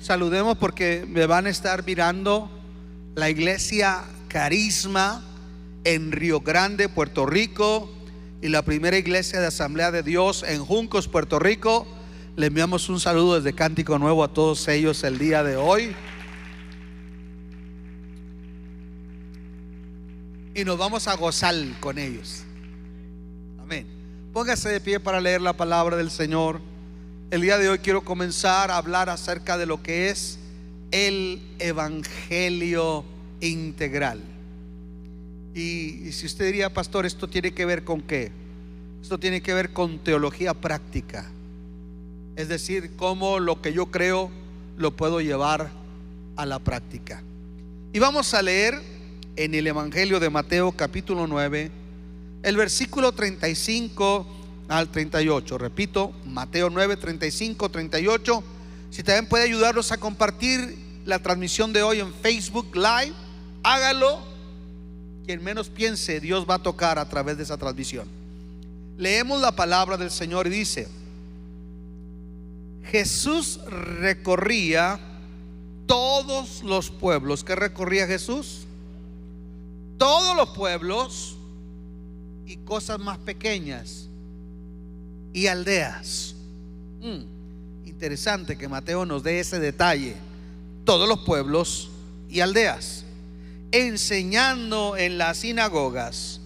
Saludemos porque me van a estar mirando la iglesia Carisma en Río Grande, Puerto Rico, y la primera iglesia de Asamblea de Dios en Juncos, Puerto Rico. Le enviamos un saludo desde Cántico Nuevo a todos ellos el día de hoy. Y nos vamos a gozar con ellos. Amén. Póngase de pie para leer la palabra del Señor. El día de hoy quiero comenzar a hablar acerca de lo que es el Evangelio integral. Y si usted diría, pastor, ¿esto tiene que ver con qué? Esto tiene que ver con teología práctica. Es decir, cómo lo que yo creo lo puedo llevar a la práctica. Y vamos a leer en el Evangelio de Mateo capítulo 9, el versículo 35 al 38. Repito, Mateo 9, 35, 38. Si también puede ayudarnos a compartir la transmisión de hoy en Facebook Live, hágalo. Quien menos piense, Dios va a tocar a través de esa transmisión. Leemos la palabra del Señor y dice: Jesús recorría todos los pueblos. ¿Qué recorría Jesús? Todos los pueblos y cosas más pequeñas y aldeas. Interesante que Mateo nos dé ese detalle. Todos los pueblos y aldeas, enseñando en las sinagogas,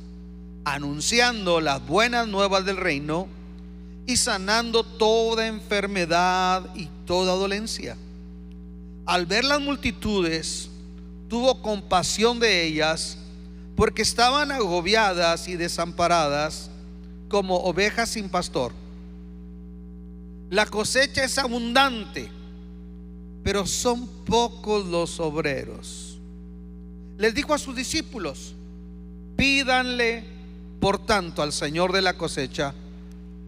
anunciando las buenas nuevas del reino y sanando toda enfermedad y toda dolencia. Al ver las multitudes, tuvo compasión de ellas, porque estaban agobiadas y desamparadas como ovejas sin pastor. La cosecha es abundante, pero son pocos los obreros. Les dijo a sus discípulos: pídanle por tanto al Señor de la cosecha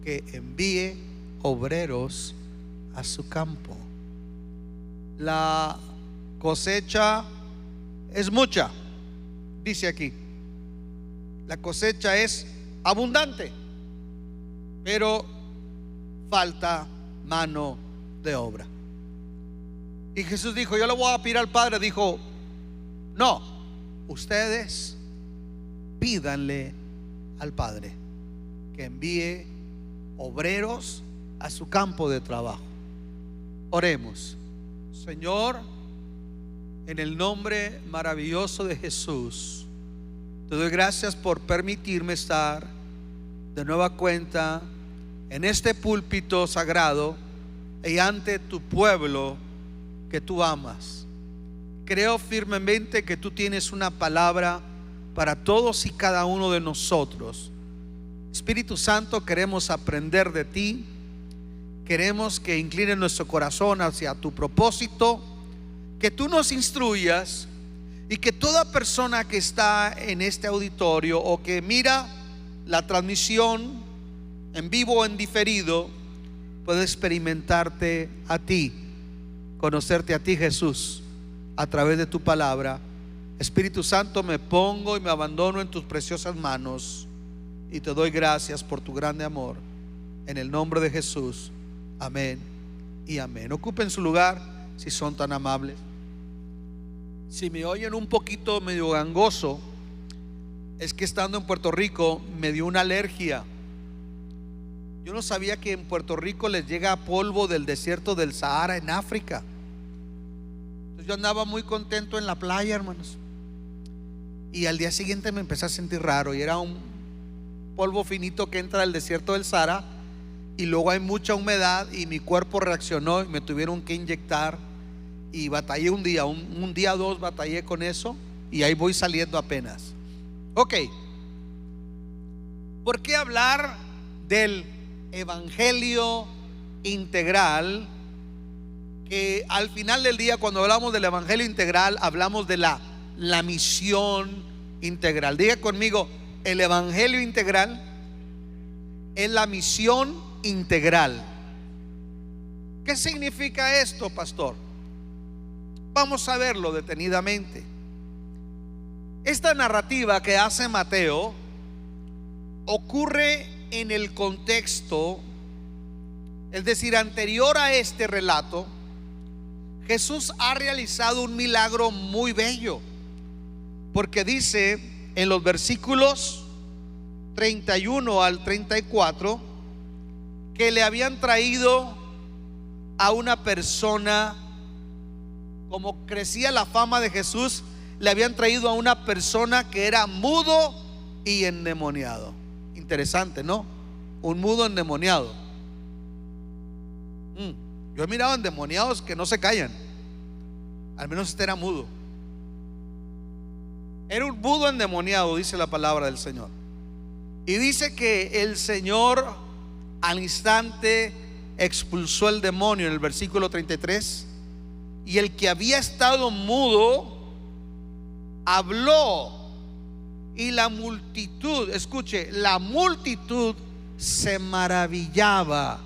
que envíe obreros a su campo. La cosecha es mucha, dice aquí. La cosecha es abundante, pero falta mano de obra. Y Jesús dijo: yo le voy a pedir al Padre. Dijo: no, ustedes pídanle al Padre que envíe obreros a su campo de trabajo. Oremos. Señor, en el nombre maravilloso de Jesús, te doy gracias por permitirme estar de nueva cuenta en este púlpito sagrado y ante tu pueblo que tú amas. Creo firmemente que tú tienes una palabra para todos y cada uno de nosotros. Espíritu Santo, queremos aprender de ti. Queremos que inclines nuestro corazón hacia tu propósito, que tú nos instruyas, y que toda persona que está en este auditorio o que mira la transmisión en vivo o en diferido pueda experimentarte a ti, conocerte a ti, Jesús, a través de tu palabra. Espíritu Santo, me pongo y me abandono en tus preciosas manos y te doy gracias por tu grande amor, en el nombre de Jesús. Amén y amén. Ocupen su lugar si son tan amables. Si me oyen un poquito medio gangoso, es que estando en Puerto Rico me dio una alergia. Yo no sabía que en Puerto Rico les llega polvo del desierto del Sahara en África. Entonces yo andaba muy contento en la playa, hermanos, y al día siguiente me empecé a sentir raro, y era un polvo finito que entra del desierto del Sahara, y luego hay mucha humedad y mi cuerpo reaccionó y me tuvieron que inyectar. Y batallé un día o dos, batallé con eso, y ahí voy saliendo apenas. Ok, ¿por qué hablar del Evangelio integral? Que al final del día, cuando hablamos del Evangelio integral, hablamos de la misión integral. Diga conmigo: el Evangelio integral es la misión integral. ¿Qué significa esto, pastor? Vamos a verlo detenidamente. Esta narrativa que hace Mateo ocurre en el contexto, es decir, anterior a este relato. Jesús ha realizado un milagro muy bello, porque dice en los versículos 31 al 34 que le habían traído a una persona. Como crecía la fama de Jesús, le habían traído a una persona que era mudo y endemoniado. Interesante, ¿no? Un mudo endemoniado. Yo he mirado endemoniados que no se callan. Al menos este era mudo. Era un mudo endemoniado, dice la palabra del Señor. Y dice que el Señor al instante expulsó el demonio en el versículo 33. Y el que había estado mudo habló, y la multitud, escuche, la multitud se maravillaba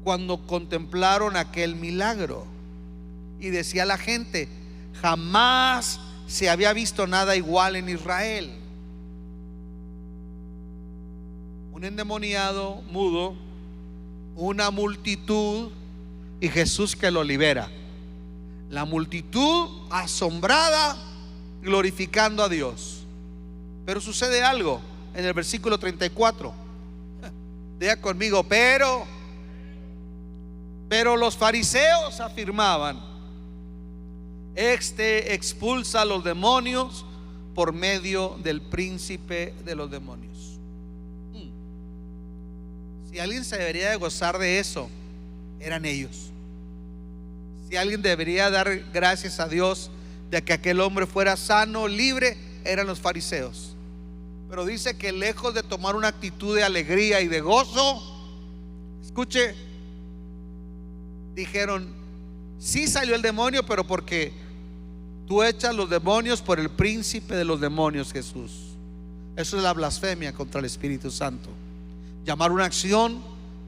cuando contemplaron aquel milagro. Y decía la gente: jamás se había visto nada igual en Israel. Un endemoniado mudo, una multitud, y Jesús que lo libera. La multitud asombrada, glorificando a Dios. Pero sucede algo en el versículo 34. Diga conmigo: pero los fariseos afirmaban: este expulsa a los demonios por medio del príncipe de los demonios. Si alguien se debería de gozar de eso, eran ellos. Si alguien debería dar gracias a Dios de que aquel hombre fuera sano, libre, eran los fariseos. Pero dice que lejos de tomar una actitud de alegría y de gozo, escuche, dijeron: sí salió el demonio, pero porque tú echas los demonios por el príncipe de los demonios, Jesús. Eso es la blasfemia contra el Espíritu Santo. Llamar una acción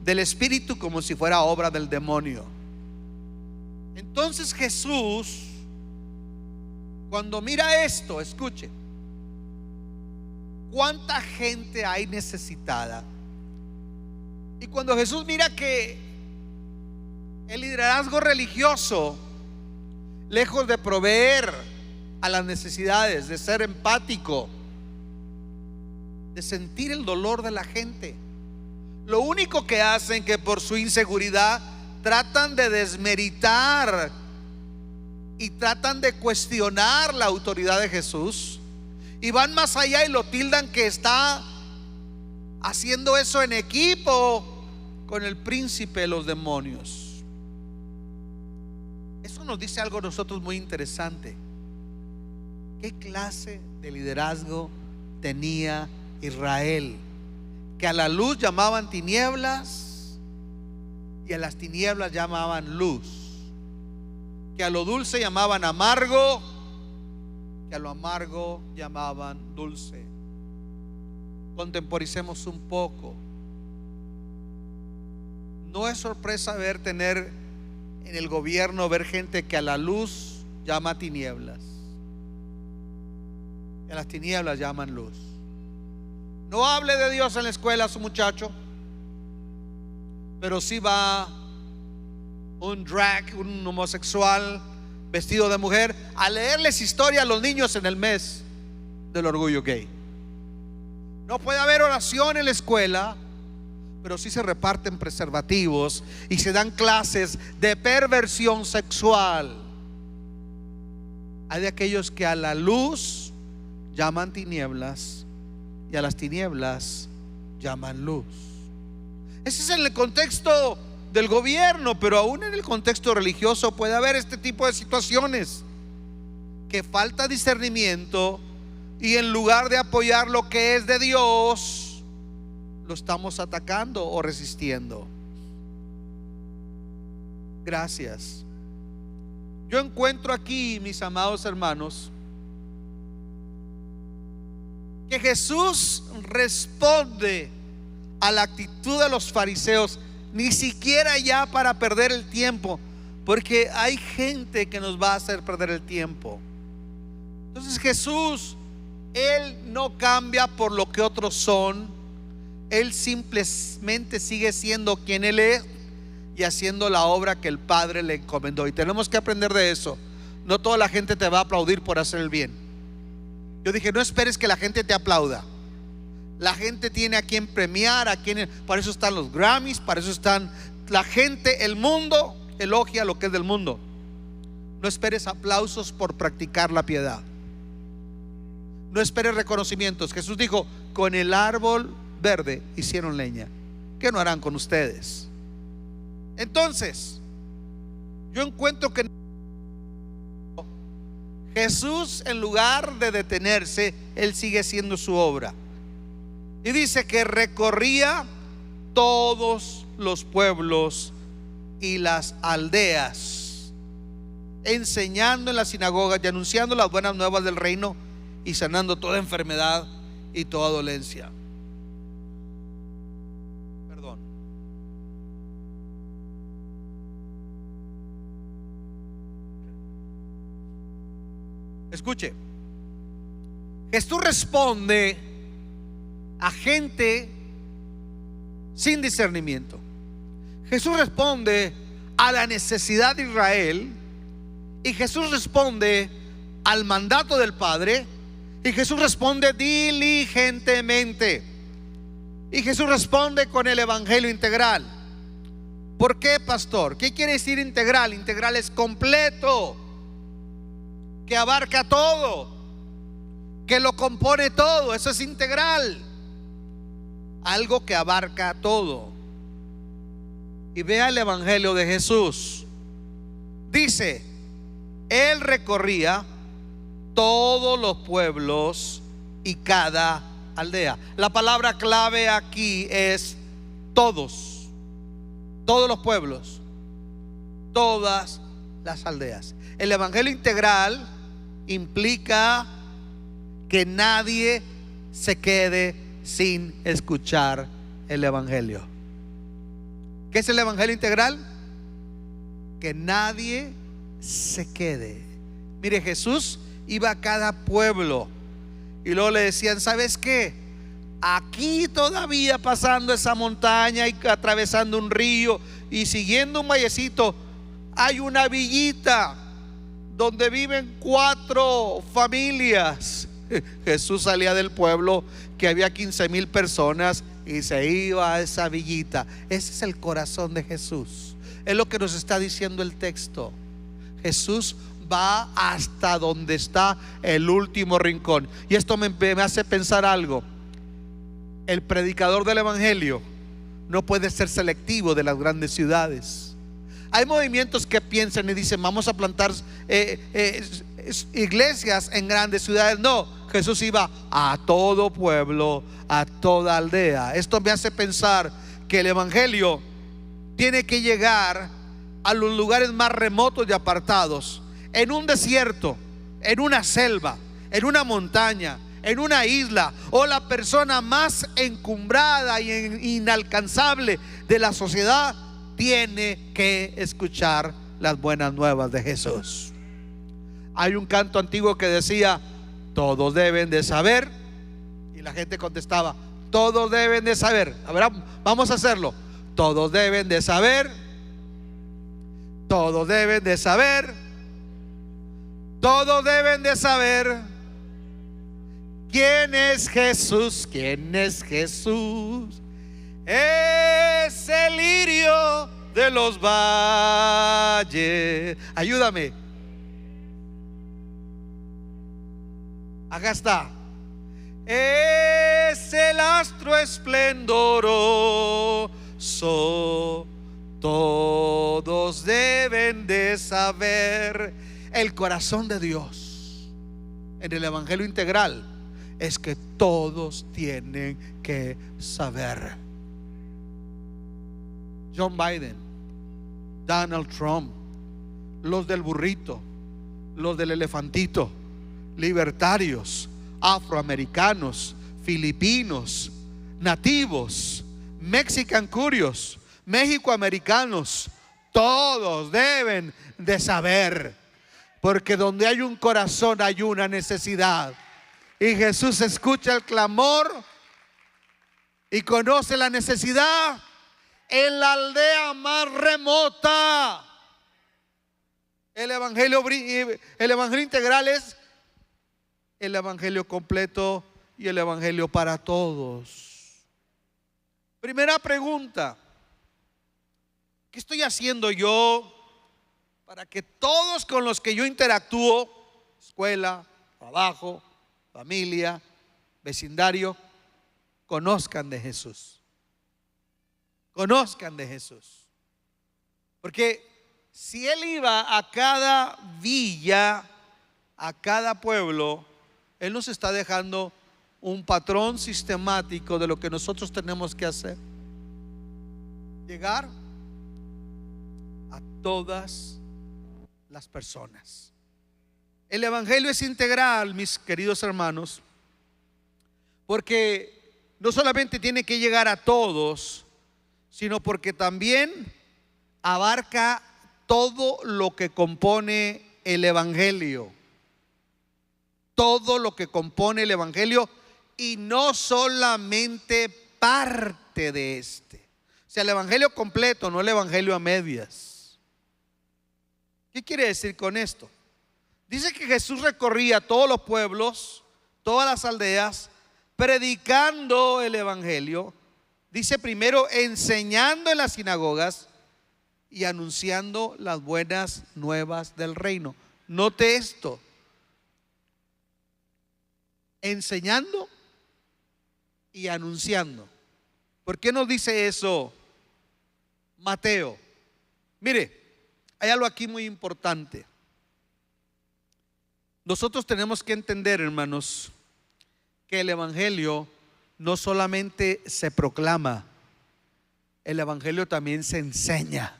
del Espíritu como si fuera obra del demonio. Entonces Jesús, cuando mira esto, escuche, cuánta gente hay necesitada. Y cuando Jesús mira que el liderazgo religioso, lejos de proveer a las necesidades, de ser empático, de sentir el dolor de la gente, lo único que hacen que por su inseguridad tratan de desmeritar y tratan de cuestionar la autoridad de Jesús, y van más allá y lo tildan que está haciendo eso en equipo con el príncipe de los demonios. Eso nos dice algo a nosotros muy interesante. ¿Qué clase de liderazgo tenía Israel? Que a la luz llamaban tinieblas y a las tinieblas llamaban luz. Que a lo dulce llamaban amargo, que a lo amargo llamaban dulce. Contemporicemos un poco. No es sorpresa tener en el gobierno, ver gente que a la luz llama tinieblas y a las tinieblas llaman luz. No hable de Dios en la escuela a su muchacho, pero si va un drag, un homosexual vestido de mujer, a leerles historia a los niños en el mes del orgullo gay. No puede haber oración en la escuela, pero sí se reparten preservativos y se dan clases de perversión sexual. Hay de aquellos que a la luz llaman tinieblas y a las tinieblas llaman luz. Ese es el contexto del gobierno, pero aún en el contexto religioso puede haber este tipo de situaciones, que falta discernimiento y en lugar de apoyar lo que es de Dios, lo estamos atacando o resistiendo. Gracias. Yo encuentro aquí, mis amados hermanos, que Jesús responde a la actitud de los fariseos, ni siquiera ya para perder el tiempo, porque hay gente que nos va a hacer perder el tiempo. Entonces Jesús, Él no cambia por lo que otros son. Él simplemente sigue siendo quien Él es, y haciendo la obra que el Padre le encomendó. Y tenemos que aprender de eso. No toda la gente te va a aplaudir por hacer el bien. Yo dije, no esperes que la gente te aplauda. La gente tiene a quien premiar, para eso están los Grammys, para eso están la gente. El mundo elogia lo que es del mundo. No esperes aplausos por practicar la piedad. No esperes reconocimientos. Jesús dijo, con el árbol verde hicieron leña, ¿qué no harán con ustedes? Entonces, yo encuentro que Jesús, en lugar de detenerse, Él sigue haciendo su obra. Y dice que recorría todos los pueblos y las aldeas, enseñando en las sinagogas y anunciando las buenas nuevas del reino y sanando toda enfermedad y toda dolencia. Perdón. Escuche, Jesús responde a gente sin discernimiento. Jesús responde a la necesidad de Israel, y Jesús responde al mandato del Padre, y Jesús responde diligentemente, y Jesús responde con el evangelio integral. ¿Por qué, pastor? ¿Qué quiere decir integral? Integral es completo, que abarca todo, que lo compone todo. Eso es integral, algo que abarca todo. Y vea el evangelio de Jesús. Dice, Él recorría todos los pueblos y cada aldea. La palabra clave aquí es todos. Todos los pueblos, todas las aldeas. El evangelio integral implica que nadie se quede sin escuchar el evangelio. ¿Qué es el evangelio integral? Que nadie se quede. Mire, Jesús iba a cada pueblo y luego le decían, ¿sabes qué? Aquí todavía pasando esa montaña y atravesando un río y siguiendo un vallecito, hay una villita donde viven 4 familias. Jesús salía del pueblo que había 15,000 personas y se iba a esa villita. Ese es el corazón de Jesús. Es lo que nos está diciendo el texto. Jesús va hasta donde está el último rincón. Y esto me hace pensar algo. El predicador del evangelio no puede ser selectivo de las grandes ciudades. Hay movimientos que piensan y dicen, vamos a plantar iglesias en grandes ciudades. No, Jesús iba a todo pueblo, a toda aldea. Esto me hace pensar que el evangelio tiene que llegar a los lugares más remotos y apartados, en un desierto, en una selva, en una montaña, en una isla, o la persona más encumbrada y inalcanzable de la sociedad tiene que escuchar las buenas nuevas de Jesús. Hay un canto antiguo que decía, todos deben de saber, y la gente contestaba, todos deben de saber. A ver, vamos a hacerlo. Todos deben de saber, todos deben de saber, todos deben de saber quién es Jesús, quién es Jesús. Es el lirio de los valles. Ayúdame. Acá está. Es el astro esplendoroso. Todos deben de saber. El corazón de Dios en el evangelio integral es que todos tienen que saber. John Biden, Donald Trump, los del burrito, los del elefantito, libertarios, afroamericanos, filipinos, nativos, Mexican curios, mexicoamericanos, todos deben de saber, porque donde hay un corazón hay una necesidad, y Jesús escucha el clamor y conoce la necesidad en la aldea más remota. El evangelio integral es el evangelio completo y el evangelio para todos. Primera pregunta: ¿qué estoy haciendo yo para que todos con los que yo interactúo, escuela, trabajo, familia, vecindario, conozcan de Jesús? Conozcan de Jesús. Porque si Él iba a cada villa, a cada pueblo, Él nos está dejando un patrón sistemático de lo que nosotros tenemos que hacer: llegar a todas las personas. El evangelio es integral, mis queridos hermanos, porque no solamente tiene que llegar a todos, sino porque también abarca todo lo que compone el evangelio. Todo lo que compone el evangelio, y no solamente parte de este. O sea, el evangelio completo, no el evangelio a medias. ¿Qué quiere decir con esto? Dice que Jesús recorría todos los pueblos, todas las aldeas, predicando el evangelio. Dice primero, enseñando en las sinagogas y anunciando las buenas nuevas del reino. Note esto: enseñando y anunciando. ¿Por qué nos dice eso Mateo? Mire, hay algo aquí muy importante. Nosotros tenemos que entender, hermanos, que el evangelio no solamente se proclama, el evangelio también se enseña.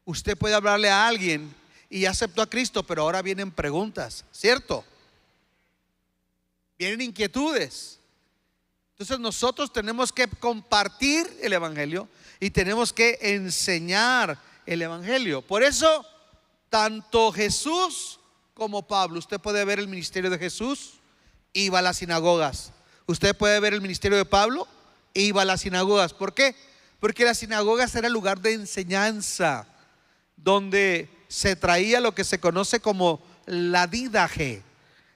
Usted puede hablarle a alguien y ya aceptó a Cristo, pero ahora vienen preguntas, ¿cierto? Vienen inquietudes. Entonces nosotros tenemos que compartir el evangelio y tenemos que enseñar el evangelio. Por eso, tanto Jesús como Pablo, usted puede ver el ministerio de Jesús, iba a las sinagogas. Usted puede ver el ministerio de Pablo, iba a las sinagogas. ¿Por qué? Porque las sinagogas era el lugar de enseñanza, donde se traía lo que se conoce como la didaje.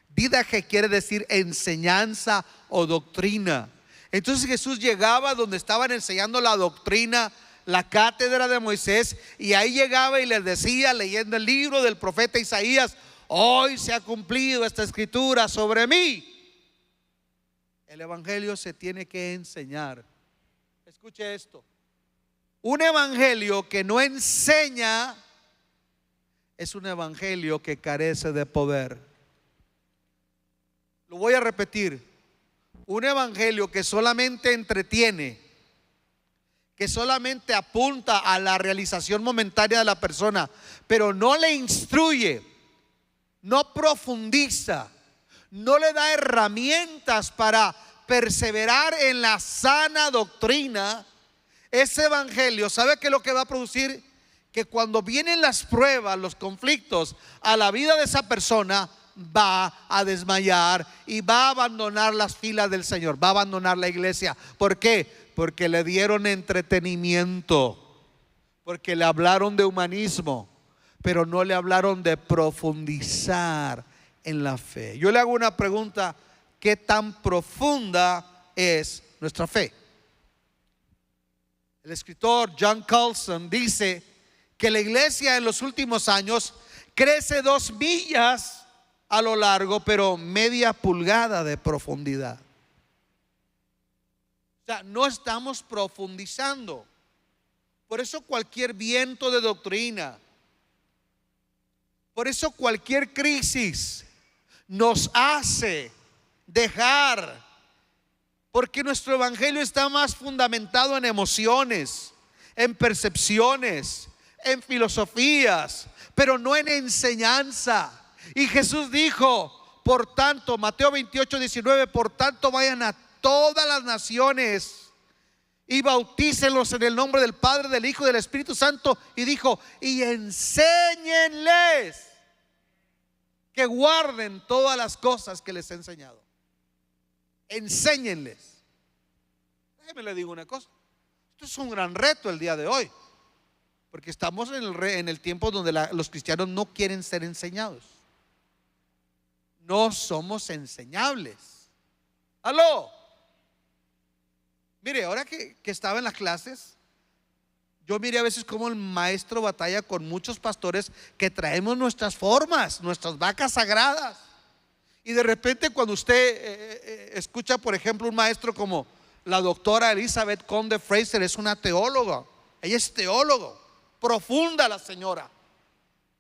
Didaje quiere decir enseñanza o doctrina. Entonces Jesús llegaba donde estaban enseñando la doctrina, la cátedra de Moisés, y ahí llegaba y les decía, leyendo el libro del profeta Isaías: hoy se ha cumplido esta escritura sobre mí. El evangelio se tiene que enseñar. Escuche esto: un evangelio que no enseña es un evangelio que carece de poder. Lo voy a repetir: un evangelio que solamente entretiene, que solamente apunta a la realización momentánea de la persona, pero no le instruye, no profundiza, no le da herramientas para perseverar en la sana doctrina, ese evangelio, ¿sabe qué es lo que va a producir? Que cuando vienen las pruebas, los conflictos a la vida de esa persona, va a desmayar y va a abandonar las filas del Señor, va a abandonar la iglesia. ¿Por qué? Porque le dieron entretenimiento, porque le hablaron de humanismo, pero no le hablaron de profundizar en la fe. Yo le hago una pregunta: ¿qué tan profunda es nuestra fe? El escritor John Carlson dice que la iglesia en los últimos años crece 2 millas a lo largo, pero media pulgada de profundidad. O sea, no estamos profundizando. Por eso cualquier viento de doctrina, por eso cualquier crisis nos hace dejar, porque nuestro evangelio está más fundamentado en emociones, en percepciones, en filosofías, pero no en enseñanza. Y Jesús dijo, por tanto, Mateo 28:19, por tanto vayan a todas las naciones y bautícenlos en el nombre del Padre, del Hijo y del Espíritu Santo. Y dijo, y enséñenles que guarden todas las cosas que les he enseñado. Enséñenles. Déjeme le digo una cosa: Esto es un gran reto el día de hoy, porque estamos en el tiempo donde los cristianos no quieren ser enseñados. No somos enseñables. Aló. Mire, ahora que estaba en las clases, yo miré a veces cómo el maestro batalla con muchos pastores que traemos nuestras formas, nuestras vacas sagradas. Y de repente cuando usted escucha, por ejemplo, un maestro como la doctora Elizabeth Conde Fraser, es una teóloga. Ella es teólogo, profunda la señora.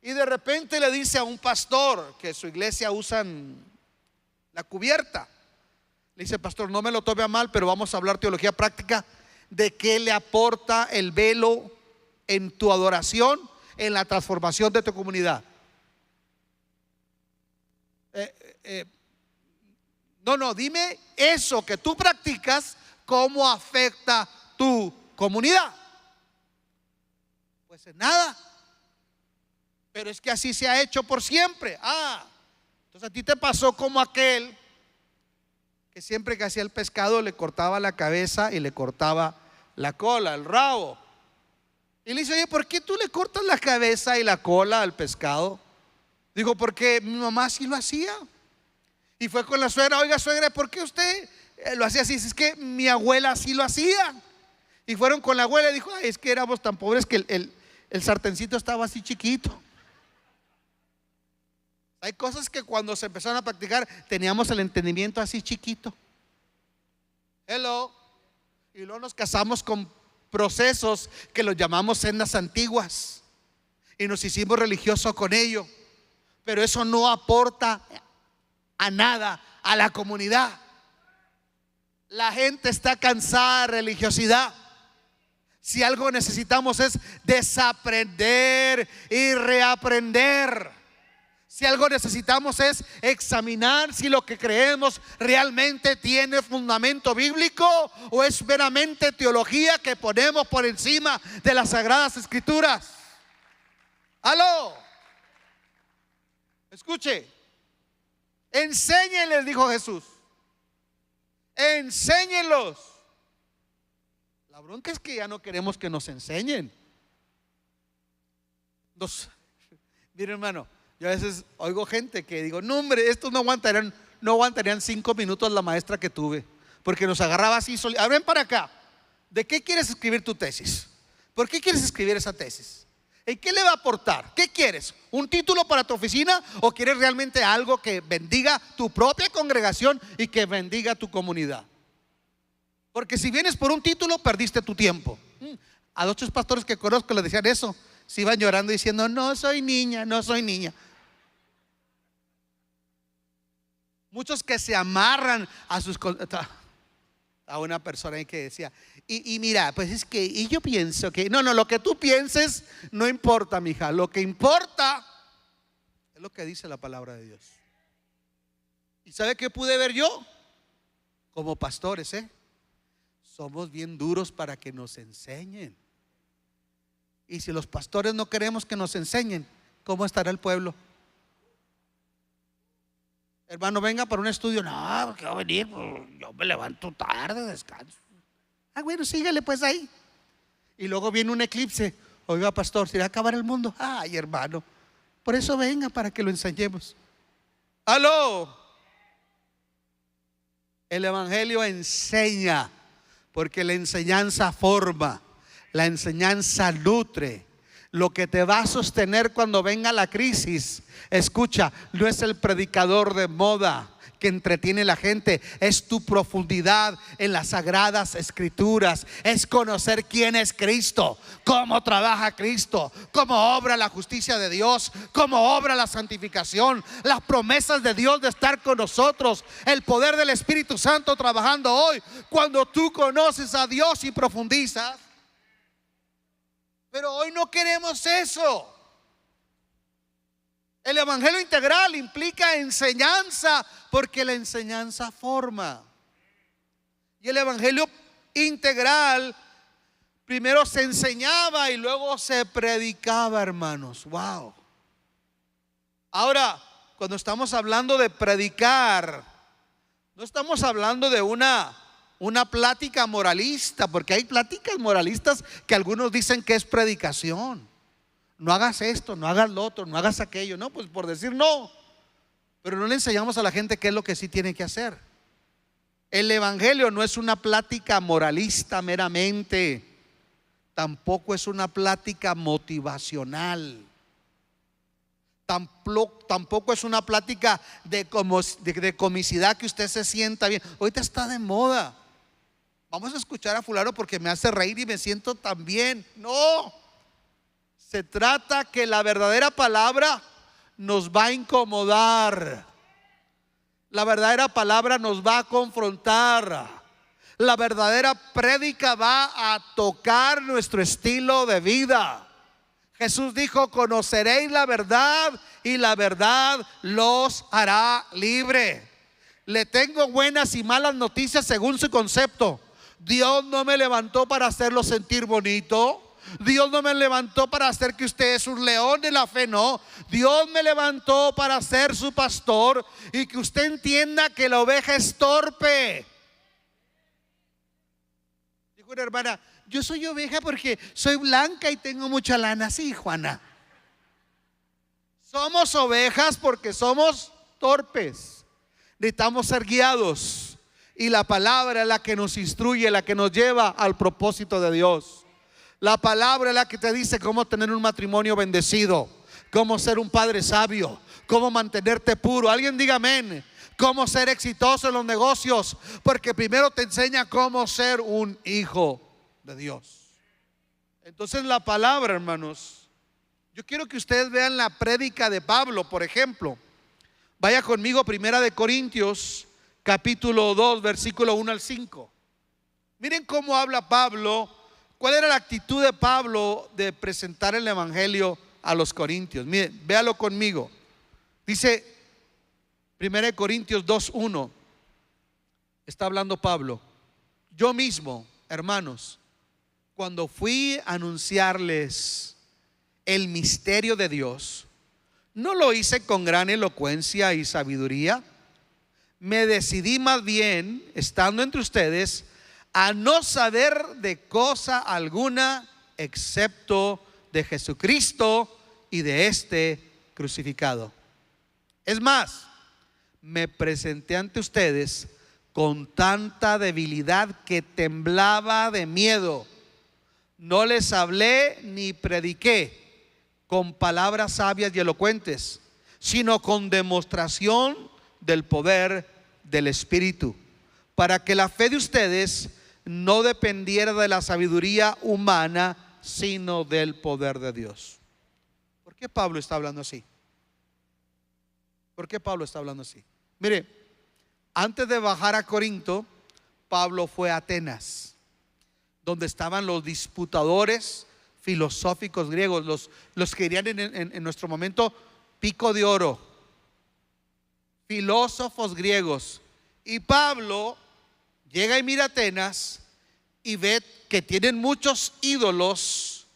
Y de repente le dice a un pastor que su iglesia usan la cubierta. Le dice: pastor, no me lo tome a mal, pero vamos a hablar teología práctica. ¿De qué le aporta el velo en tu adoración, en la transformación de tu comunidad? No, dime eso que tú practicas, ¿cómo afecta tu comunidad? Pues en nada. Pero es que así se ha hecho por siempre. Entonces a ti te pasó como aquel que siempre que hacía el pescado le cortaba la cabeza y le cortaba la cola, el rabo. Y le dice: oye, ¿por qué tú le cortas la cabeza y la cola al pescado? Digo: porque mi mamá así lo hacía. Y fue con la suegra: oiga, suegra, ¿por qué usted lo hacía así? Dice: es que mi abuela así lo hacía. Y fueron con la abuela y dijo: ay, es que éramos tan pobres que el sartencito estaba así chiquito. Hay cosas que cuando se empezaron a practicar teníamos el entendimiento así chiquito. Hello. Y luego nos casamos con procesos que los llamamos sendas antiguas y nos hicimos religiosos con ello. Pero eso no aporta a nada a la comunidad. La gente está cansada de religiosidad. Si algo necesitamos es desaprender y reaprender. Si algo necesitamos es examinar si lo que creemos realmente tiene fundamento bíblico o es meramente teología que ponemos por encima de las Sagradas Escrituras. Aló. Escuche. Enséñenles, dijo Jesús. Enséñenlos. La bronca es que ya no queremos que nos enseñen. Mire, hermano, yo a veces oigo gente que digo: no, hombre, estos no aguantarían 5 minutos la maestra que tuve, porque nos agarraba así. Ven para acá. ¿De qué quieres escribir tu tesis? ¿Por qué quieres escribir esa tesis? ¿Y qué le va a aportar? ¿Qué quieres? ¿Un título para tu oficina o quieres realmente algo que bendiga tu propia congregación y que bendiga tu comunidad? Porque si vienes por un título, perdiste tu tiempo. A 2 pastores que conozco les decían eso. Se iban llorando diciendo: no soy niña, no soy niña. Muchos que se amarran a sus... A una persona ahí que decía: y mira, pues es que, y yo pienso que no, lo que tú pienses no importa, mija. Lo que importa es lo que dice la palabra de Dios. ¿Y sabe qué pude ver yo? Como pastores, somos bien duros para que nos enseñen. Y si los pastores no queremos que nos enseñen, ¿cómo estará el pueblo? Hermano, venga para un estudio. No, porque va a venir, yo me levanto tarde, descanso. Bueno, sígale pues ahí. Y luego viene un eclipse. Oiga, pastor, ¿se va a acabar el mundo? Ay, hermano, por eso venga para que lo enseñemos. Aló. El evangelio enseña, porque la enseñanza forma, la enseñanza nutre. Lo que te va a sostener cuando venga la crisis, escucha, no es el predicador de moda que entretiene a la gente, es tu profundidad en las Sagradas Escrituras, es conocer quién es Cristo, cómo trabaja Cristo, cómo obra la justicia de Dios, cómo obra la santificación, las promesas de Dios de estar con nosotros, el poder del Espíritu Santo trabajando hoy. Cuando tú conoces a Dios y profundizas. Pero hoy no queremos eso. El evangelio integral implica enseñanza, porque la enseñanza forma. Y el evangelio integral primero se enseñaba y luego se predicaba, hermanos. Wow. Ahora, cuando estamos hablando de predicar, no estamos hablando de una una plática moralista, porque hay pláticas moralistas que algunos dicen que es predicación. No hagas esto, no hagas lo otro, no hagas aquello. No, pues por decir no. Pero no le enseñamos a la gente qué es lo que sí tiene que hacer. El evangelio no es una plática moralista meramente. Tampoco es una plática motivacional. Tampoco es una plática de comicidad, que usted se sienta bien. Ahorita está de moda. Vamos a escuchar a fulano porque me hace reír y me siento tan bien. No. Se trata que la verdadera palabra nos va a incomodar. La verdadera palabra nos va a confrontar. La verdadera prédica va a tocar nuestro estilo de vida. Jesús dijo: conoceréis la verdad y la verdad los hará libre. Le tengo buenas y malas noticias según su concepto. Dios no me levantó para hacerlo sentir bonito. Dios no me levantó para hacer que usted es un león de la fe, no. Dios me levantó para ser su pastor y que usted entienda que la oveja es torpe. Dijo una hermana: yo soy oveja porque soy blanca y tengo mucha lana. Sí, Juana. Somos ovejas porque somos torpes. Necesitamos ser guiados. Y la palabra es la que nos instruye, la que nos lleva al propósito de Dios. La palabra es la que te dice cómo tener un matrimonio bendecido, cómo ser un padre sabio, cómo mantenerte puro. Alguien diga amén. Cómo ser exitoso en los negocios, porque primero te enseña cómo ser un hijo de Dios. Entonces la palabra, hermanos, yo quiero que ustedes vean la prédica de Pablo, por ejemplo. Vaya conmigo, Primera de Corintios, capítulo 2, versículo 1 al 5. Miren cómo habla Pablo. ¿Cuál era la actitud de Pablo de presentar el evangelio a los corintios? Miren, véalo conmigo. Dice 1 Corintios 2:1. Está hablando Pablo: yo mismo, hermanos, cuando fui a anunciarles el misterio de Dios, no lo hice con gran elocuencia y sabiduría. Me decidí más bien, estando entre ustedes, a no saber de cosa alguna excepto de Jesucristo y de este crucificado. Es más, me presenté ante ustedes con tanta debilidad que temblaba de miedo. No les hablé ni prediqué con palabras sabias y elocuentes, sino con demostración del poder del Espíritu, para que la fe de ustedes no dependiera de la sabiduría humana, sino del poder de Dios. ¿Por qué Pablo está hablando así? ¿Por qué Pablo está hablando así? Mire, antes de bajar a Corinto, Pablo fue a Atenas, donde estaban los disputadores filosóficos griegos, los que dirían en nuestro momento pico de oro, filósofos griegos. Y Pablo llega y mira Atenas y ve que tienen muchos ídolos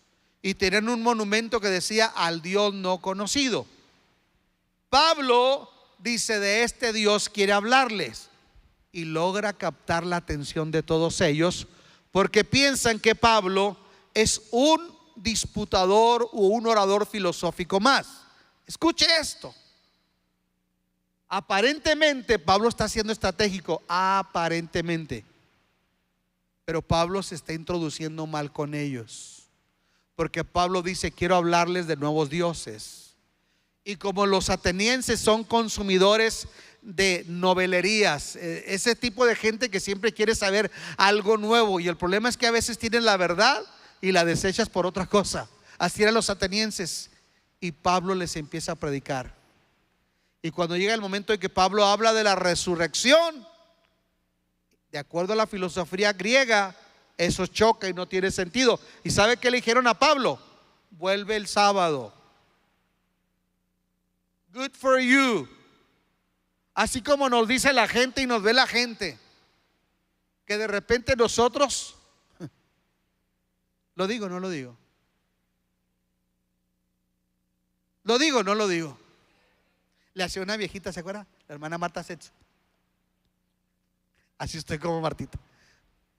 y tienen un monumento que decía: al Dios no conocido. Pablo dice: de este Dios quiere hablarles, y logra captar la atención de todos ellos, porque piensan que Pablo es un disputador o un orador filosófico más. Escuche esto. Aparentemente Pablo está siendo estratégico, aparentemente, pero Pablo se está introduciendo mal con ellos, porque Pablo dice: quiero hablarles de nuevos dioses. Y como los atenienses son consumidores de novelerías, ese tipo de gente que siempre quiere saber algo nuevo, y el problema es que a veces tienen la verdad y la desechas por otra cosa. Así eran los atenienses, y Pablo les empieza a predicar. Y cuando llega el momento en que Pablo habla de la resurrección, de acuerdo a la filosofía griega, eso choca y no tiene sentido. ¿Y sabe qué le dijeron a Pablo? Vuelve el sábado. Good for you. Así como nos dice la gente y nos ve la gente, que de repente nosotros, ¿lo digo o no lo digo? ¿Lo digo o no lo digo? Le hacía una viejita, ¿se acuerda? La hermana Marta Setz. Así estoy como Martita.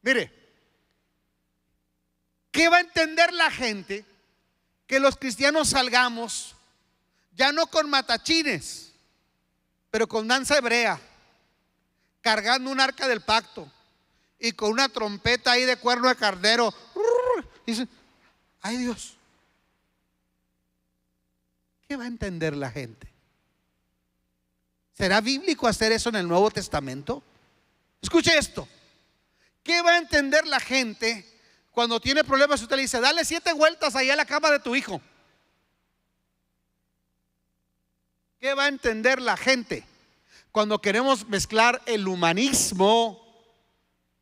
Mire, ¿qué va a entender la gente? Que los cristianos salgamos ya no con matachines, pero con danza hebrea, cargando un arca del pacto y con una trompeta ahí de cuerno de carnero. Dice, ay Dios, ¿qué va a entender la gente? ¿Será bíblico hacer eso en el Nuevo Testamento? Escuche esto. ¿Qué va a entender la gente cuando tiene problemas? Usted le dice, dale 7 vueltas ahí a la cama de tu hijo. ¿Qué va a entender la gente cuando queremos mezclar el humanismo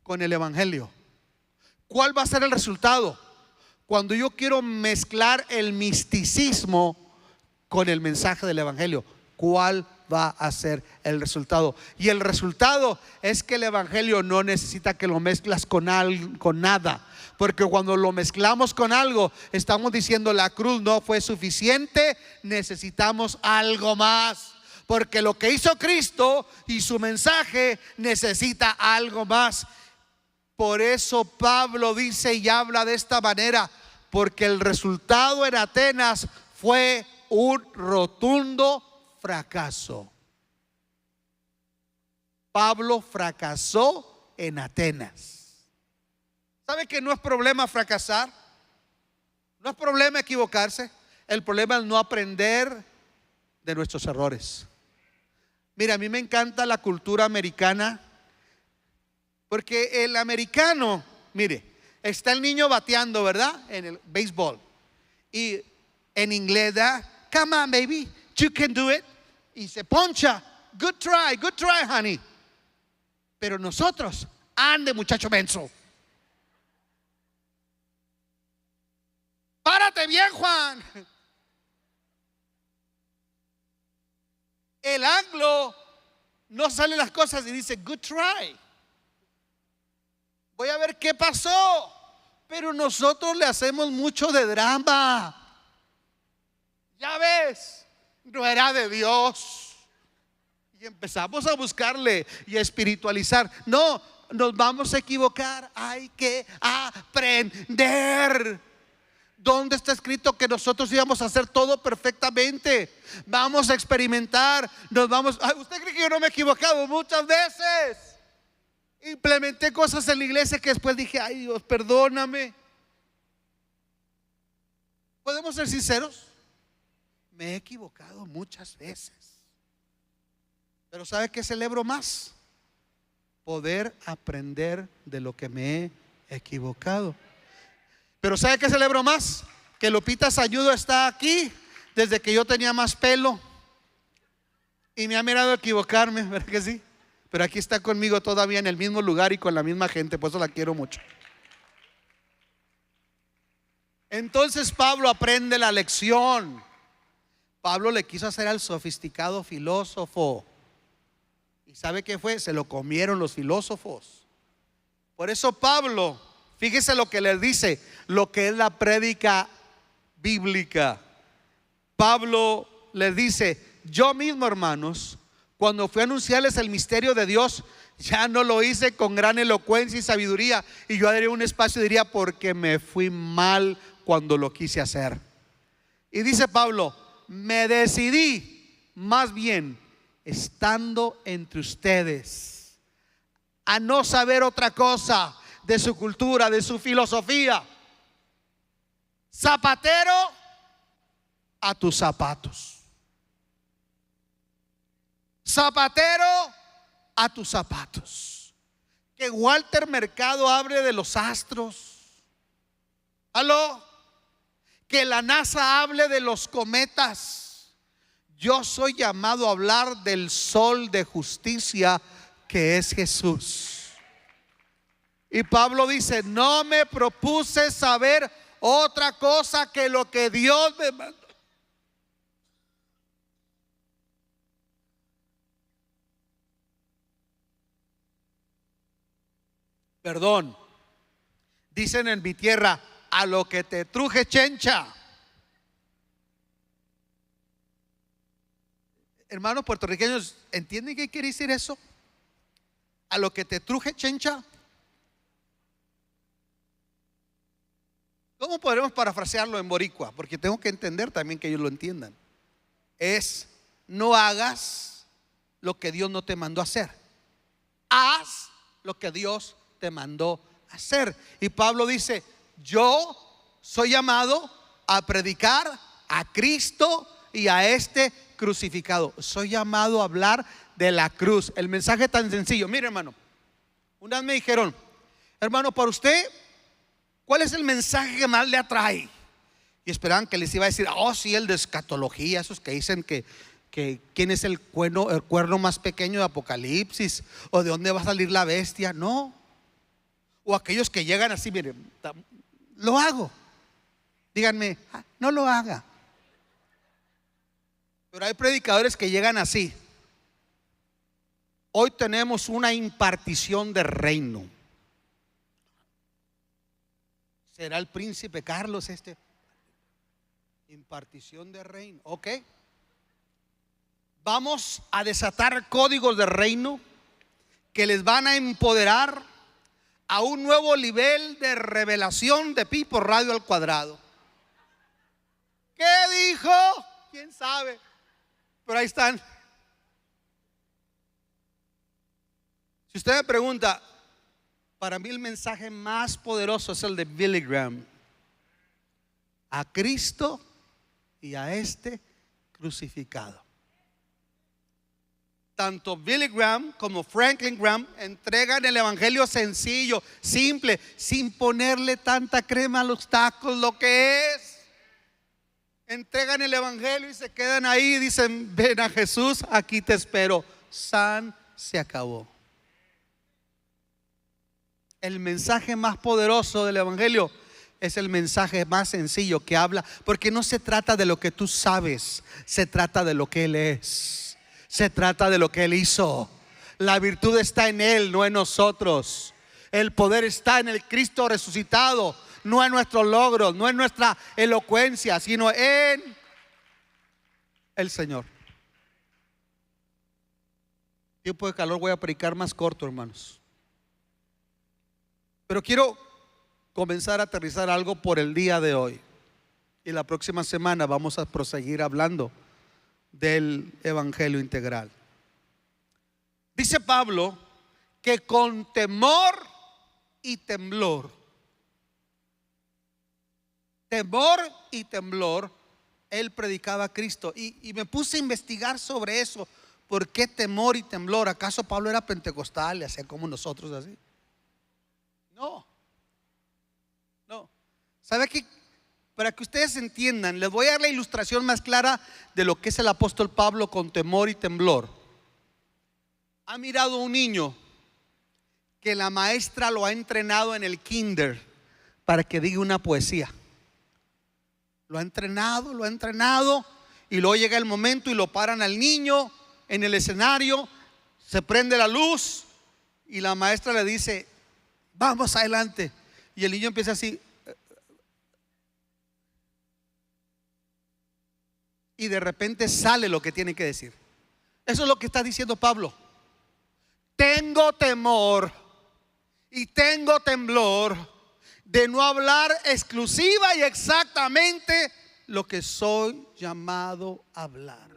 con el evangelio? ¿Cuál va a ser el resultado cuando yo quiero mezclar el misticismo con el mensaje del evangelio? ¿Cuál va a ser el resultado? Y el resultado es que el evangelio no necesita que lo mezclas con nada, porque cuando lo mezclamos con algo, estamos diciendo la cruz no fue suficiente, necesitamos algo más, porque lo que hizo Cristo y su mensaje necesita algo más. Por eso Pablo dice y habla de esta manera, porque el resultado en Atenas fue un rotundo fracaso. Pablo fracasó en Atenas. ¿Sabe que no es problema fracasar? No es problema equivocarse. El problema es no aprender de nuestros errores. Mira, a mí me encanta la cultura americana, porque el americano, mire, está el niño bateando, ¿verdad? En el béisbol. Y en inglés da, come on baby, you can do it. Y se poncha, good try honey. Pero nosotros, ande muchacho menso. Párate bien, Juan. El anglo no sale las cosas y dice good try. Voy a ver qué pasó. Pero nosotros le hacemos mucho de drama. Ya ves, no era de Dios. Y empezamos a buscarle y a espiritualizar. No, nos vamos a equivocar. Hay que aprender. ¿Dónde está escrito que nosotros íbamos a hacer todo perfectamente? Vamos a experimentar. ¿Usted cree que yo no me he equivocado muchas veces? Implementé cosas en la iglesia que después dije, ay Dios, perdóname. ¿Podemos ser sinceros? Me he equivocado muchas veces. Pero ¿sabe qué celebro más? Poder aprender de lo que me he equivocado. Pero ¿sabe qué celebro más? Que Lupita Sayudo está aquí desde que yo tenía más pelo y me ha mirado equivocarme, ¿verdad que sí? Pero aquí está conmigo todavía en el mismo lugar y con la misma gente, por eso la quiero mucho. Entonces Pablo aprende la lección. Pablo le quiso hacer al sofisticado filósofo. ¿Y sabe qué fue? Se lo comieron los filósofos. Por eso Pablo, fíjese lo que les dice, lo que es la prédica bíblica. Pablo les dice, yo mismo, hermanos, cuando fui a anunciarles el misterio de Dios, ya no lo hice con gran elocuencia y sabiduría. Y yo daría un espacio y diría, porque me fui mal cuando lo quise hacer. Y dice Pablo, me decidí más bien estando entre ustedes a no saber otra cosa de su cultura, de su filosofía. Zapatero a tus zapatos. Zapatero a tus zapatos. Que Walter Mercado hable de los astros. ¿Aló? Que la NASA hable de los cometas. Yo soy llamado a hablar del sol de justicia que es Jesús. Y Pablo dice, no me propuse saber otra cosa que lo que Dios me mandó. Perdón, dicen en mi tierra, a lo que te truje chencha. Hermanos puertorriqueños, ¿entienden qué quiere decir eso? A lo que te truje chencha. ¿Cómo podremos parafrasearlo en boricua? Porque tengo que entender también que ellos lo entiendan. Es: no hagas lo que Dios no te mandó a hacer. Haz lo que Dios te mandó a hacer. Y Pablo dice: yo soy llamado a predicar a Cristo y a este crucificado. Soy llamado a hablar de la cruz. El mensaje es tan sencillo. Mire, hermano, una vez me dijeron: hermano, para usted, ¿cuál es el mensaje que más le atrae? Y esperaban que les iba a decir: oh, sí, el de escatología, esos que dicen que quién es el cuerno más pequeño de Apocalipsis, o de dónde va a salir la bestia. No. O aquellos que llegan así: miren, lo hago. Díganme: no lo haga. Pero hay predicadores que llegan así: hoy tenemos una impartición de reino. ¿Será el príncipe Carlos este? Impartición de reino. Ok. Vamos a desatar códigos de reino que les van a empoderar a un nuevo nivel de revelación de pi por radio al cuadrado. ¿Qué dijo? ¿Quién sabe? Pero ahí están. Si usted me pregunta, para mí el mensaje más poderoso es el de Billy Graham: a Cristo y a este crucificado. Tanto Billy Graham como Franklin Graham entregan el evangelio sencillo, simple, sin ponerle tanta crema a los tacos, lo que es. Entregan el evangelio y se quedan ahí y dicen: ven a Jesús, aquí te espero. Se acabó. El mensaje más poderoso del evangelio es el mensaje más sencillo que habla, porque no se trata de lo que tú sabes, se trata de lo que Él es. Se trata de lo que Él hizo. La virtud está en Él, no en nosotros. El poder está en el Cristo resucitado, no en nuestros logros, no en nuestra elocuencia, sino en el Señor. Tiempo de calor, voy a predicar más corto, hermanos. Pero quiero comenzar a aterrizar algo por el día de hoy. Y la próxima semana vamos a proseguir hablando del evangelio integral. Dice Pablo que con temor y temblor, él predicaba a Cristo. Y me puse a investigar sobre eso. ¿Por qué temor y temblor? ¿Acaso Pablo era pentecostal y hacía como nosotros así? No. ¿Sabe qué? Para que ustedes entiendan, les voy a dar la ilustración más clara de lo que es el apóstol Pablo con temor y temblor. ¿Ha mirado a un niño que la maestra lo ha entrenado en el kinder para que diga una poesía? Lo ha entrenado, y luego llega el momento y lo paran al niño en el escenario, se prende la luz y la maestra le dice: vamos adelante. Y el niño empieza así. Y de repente sale lo que tiene que decir. Eso es lo que está diciendo Pablo. Tengo temor y tengo temblor de no hablar exclusiva y exactamente lo que soy llamado a hablar.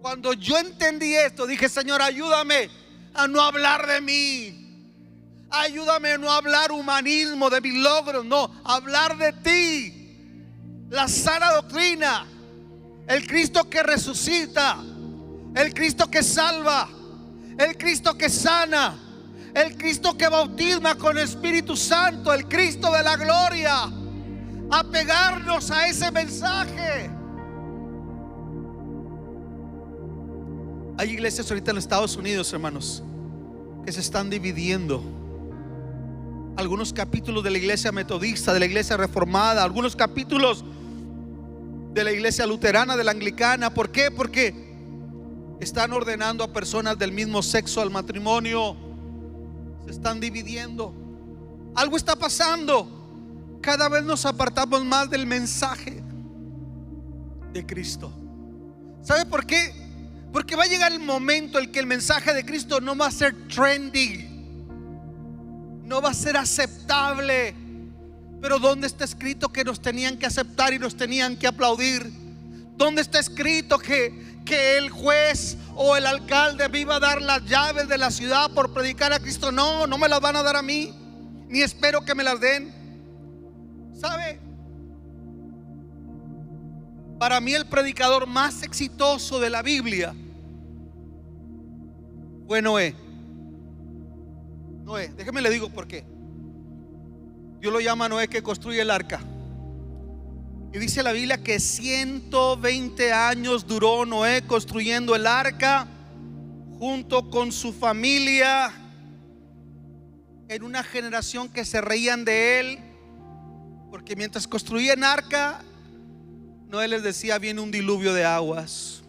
Cuando yo entendí esto, dije: Señor, ayúdame a no hablar de mí. Ayúdame a no hablar humanismo, de mis logros, no, hablar de ti. La sana doctrina, el Cristo que resucita, el Cristo que salva, el Cristo que sana, el Cristo que bautisma con el Espíritu Santo, el Cristo de la gloria. Apegarnos a ese mensaje. Hay iglesias ahorita en los Estados Unidos, hermanos, que se están dividiendo. Algunos capítulos de la iglesia metodista, de la iglesia reformada, algunos capítulos de la iglesia luterana, de la anglicana. ¿Por qué? Porque están ordenando a personas del mismo sexo al matrimonio. Se están dividiendo. Algo está pasando. Cada vez nos apartamos más del mensaje de Cristo. ¿Sabe por qué? Porque va a llegar el momento en que el mensaje de Cristo no va a ser trendy, no va a ser aceptable, Pero ¿dónde está escrito que nos tenían que aceptar y nos tenían que aplaudir? ¿Dónde está escrito que el juez o el alcalde me iba a dar las llaves de la ciudad por predicar a Cristo? No, no me las van a dar a mí, ni espero que me las den. ¿Sabe? Para mí el predicador más exitoso de la Biblia fue Noé. Noé, déjeme le digo por qué. Dios lo llama a Noé que construye el arca. Y dice la Biblia que 120 años duró Noé construyendo el arca junto con su familia, en una generación que se reían de él, porque mientras construían arca, Noé les decía: viene un diluvio de aguas.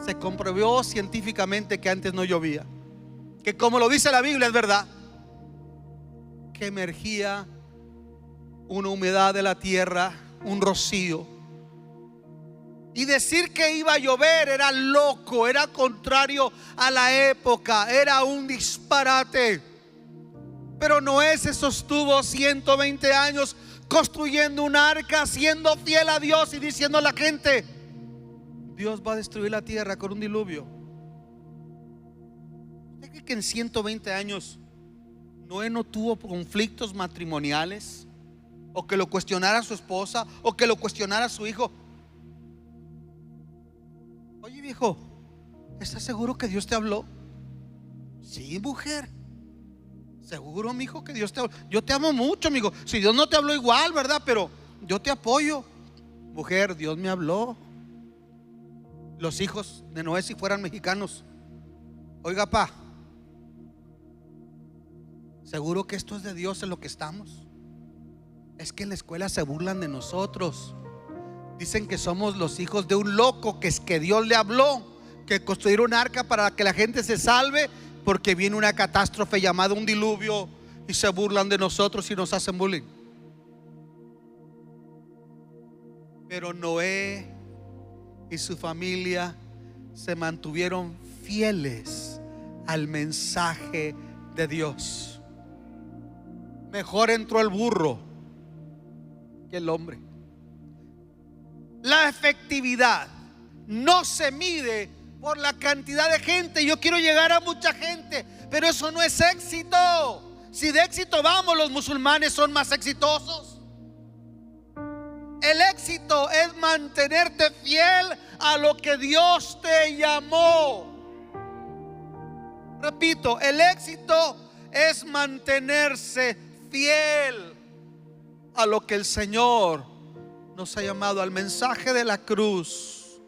Se comprobó científicamente que antes no llovía, que como lo dice la Biblia es verdad, que emergía una humedad de la tierra, un rocío. Y decir que iba a llover era loco, era contrario a la época, era un disparate. Pero Noé se sostuvo 120 años construyendo un arca, siendo fiel a Dios y diciendo a la gente: Dios va a destruir la tierra con un diluvio. ¿Usted cree que en 120 años Noé no tuvo conflictos matrimoniales? O que lo cuestionara su esposa, o que lo cuestionara su hijo. Oye, viejo, ¿estás seguro que Dios te habló? Sí, mujer. Seguro, mi hijo, que Dios te habló. Yo te amo mucho, amigo. Si Dios no te habló igual, ¿verdad? Pero yo te apoyo. Mujer, Dios me habló. Los hijos de Noé, si fueran mexicanos: oiga, pa, ¿seguro que esto es de Dios en lo que estamos? Es que en la escuela se burlan de nosotros. Dicen que somos los hijos de un loco, que es que Dios le habló que construir un arca para que la gente se salve, porque viene una catástrofe llamada un diluvio, y se burlan de nosotros y nos hacen bullying. Pero Noé y su familia se mantuvieron fieles al mensaje de Dios. Mejor entró el burro que el hombre. La efectividad no se mide por la cantidad de gente. Yo quiero llegar a mucha gente, pero eso no es éxito. Si de éxito vamos, los musulmanes son más exitosos. El éxito es mantenerte fiel a lo que Dios te llamó. Repito, el éxito es mantenerse fiel a lo que el Señor nos ha llamado, al mensaje de la cruz,